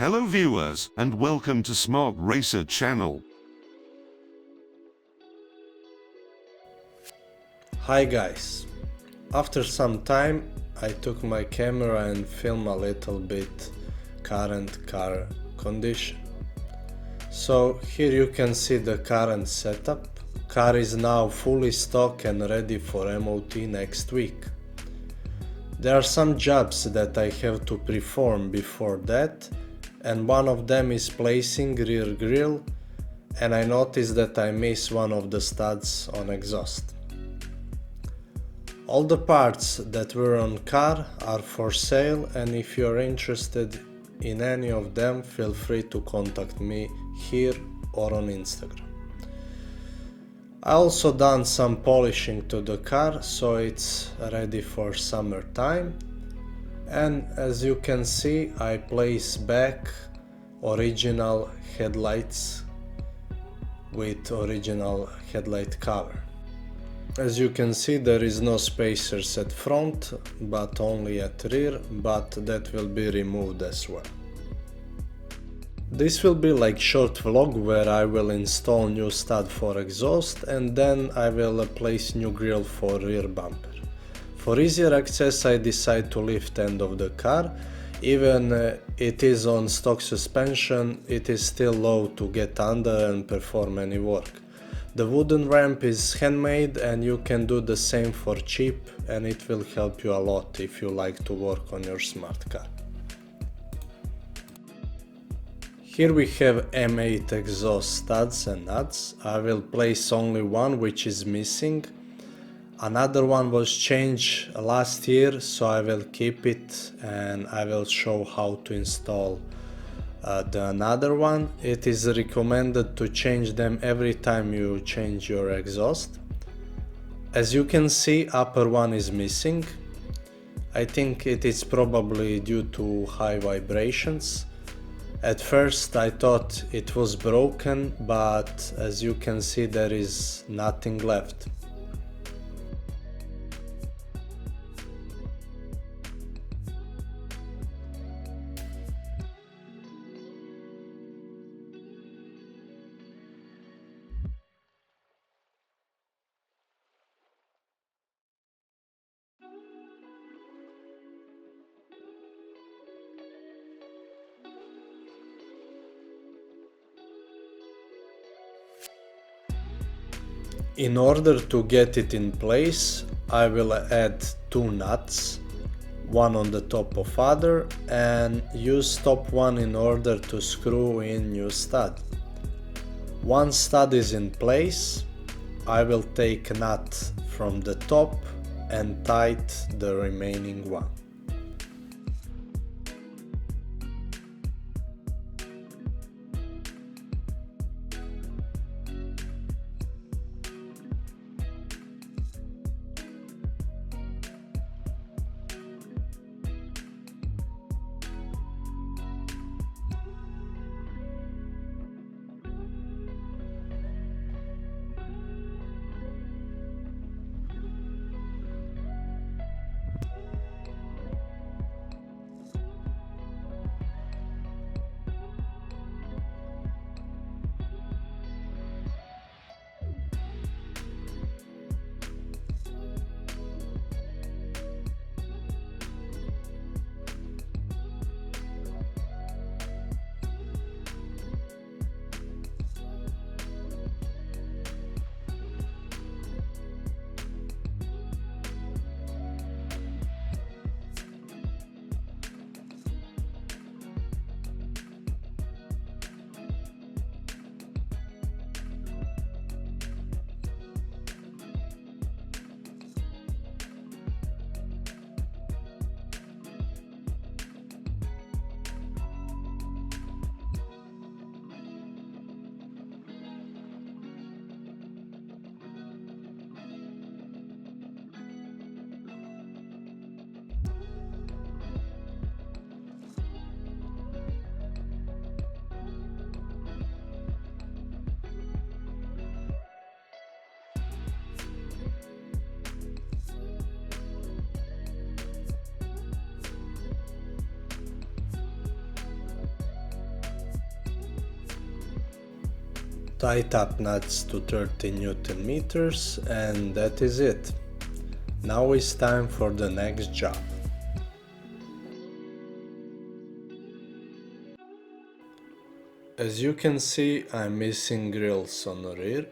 Hello viewers, and welcome to Smart Racer channel. Hi guys, after some time I took my camera and filmed a little bit current car condition. So here you can see the current setup. Car is now fully stock and ready for MOT next week. There are some jobs that I have to perform before that, and one of them is placing rear grille, and I noticed that I missed one of the studs on exhaust. All the parts that were on car are for sale, and if you are interested in any of them, feel free to contact me here or on Instagram. I also done some polishing to the car, so it's ready for summertime. And as you can see, I place back original headlights with original headlight cover. As you can see, there is no spacers at front, but only at rear, but that will be removed as well. This will be like short vlog where I will install new stud for exhaust and then I will place new grille for rear bumper. For easier access I decide to lift end of the car. Even it is on stock suspension, it is still low to get under and perform any work. The wooden ramp is handmade and you can do the same for cheap, and it will help you a lot if you like to work on your smart car. Here we have M8 exhaust studs and nuts. I will place only one which is missing. Another one was changed last year, so I will keep it and I will show how to install the another one. It is recommended to change them every time you change your exhaust. As you can see, upper one is missing. I think it is probably due to high vibrations. At first I thought it was broken, but as you can see there is nothing left. In order to get it in place, I will add two nuts, one on the top of other, and use top one in order to screw in new stud. Once stud is in place, I will take a nut from the top and tighten the remaining one. tight up nuts to 30 Newton meters, and that is it. Now it's time for the next job. As you can see, I'm missing grills on the rear.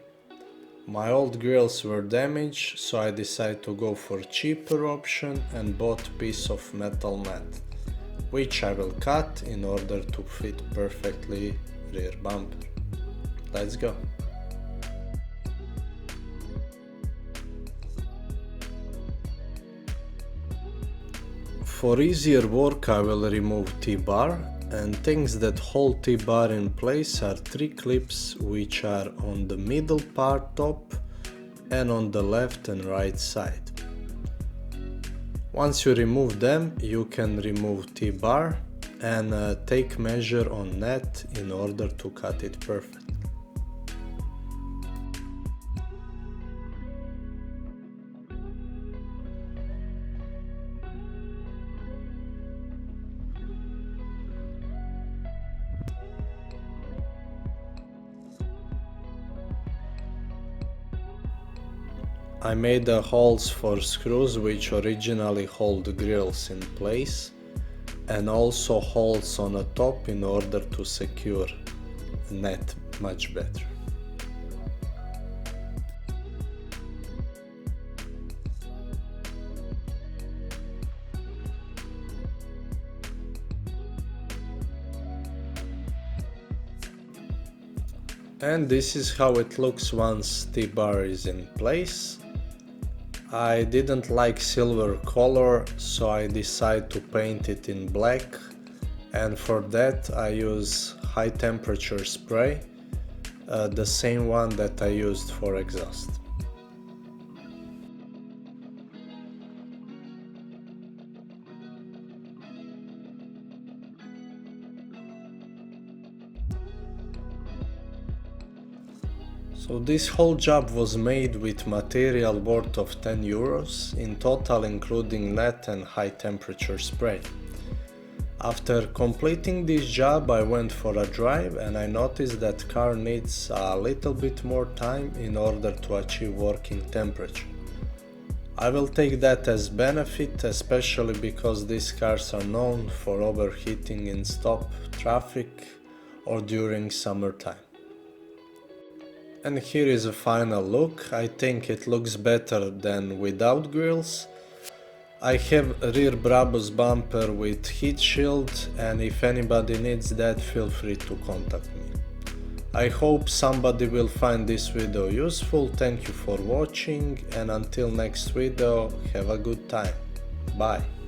My old grills were damaged, so I decided to go for cheaper option and bought a piece of metal mat, which I will cut in order to fit perfectly rear bumper. Let's go. For easier work, I will remove T-bar, and things that hold T-bar in place are 3 clips which are on the middle part top and on the left and right side. Once you remove them, you can remove T-bar and take measure on net in order to cut it perfect. I made the holes for screws which originally hold the grills in place, and also holes on the top in order to secure the net much better. And this is how it looks once T-bar is in place. I didn't like silver color, so I decided to paint it in black, and for that I use high temperature spray, the same one that I used for exhaust. So this whole job was made with material worth of 10 euros, in total including net and high temperature spray. After completing this job, I went for a drive and I noticed that car needs a little bit more time in order to achieve working temperature. I will take that as benefit, especially because these cars are known for overheating in stop traffic or during summertime. And here is a final look. I think it looks better than without grills. I have a rear Brabus bumper with heat shield, and if anybody needs that, feel free to contact me. I hope somebody will find this video useful. Thank you for watching, and until next video, have a good time. Bye.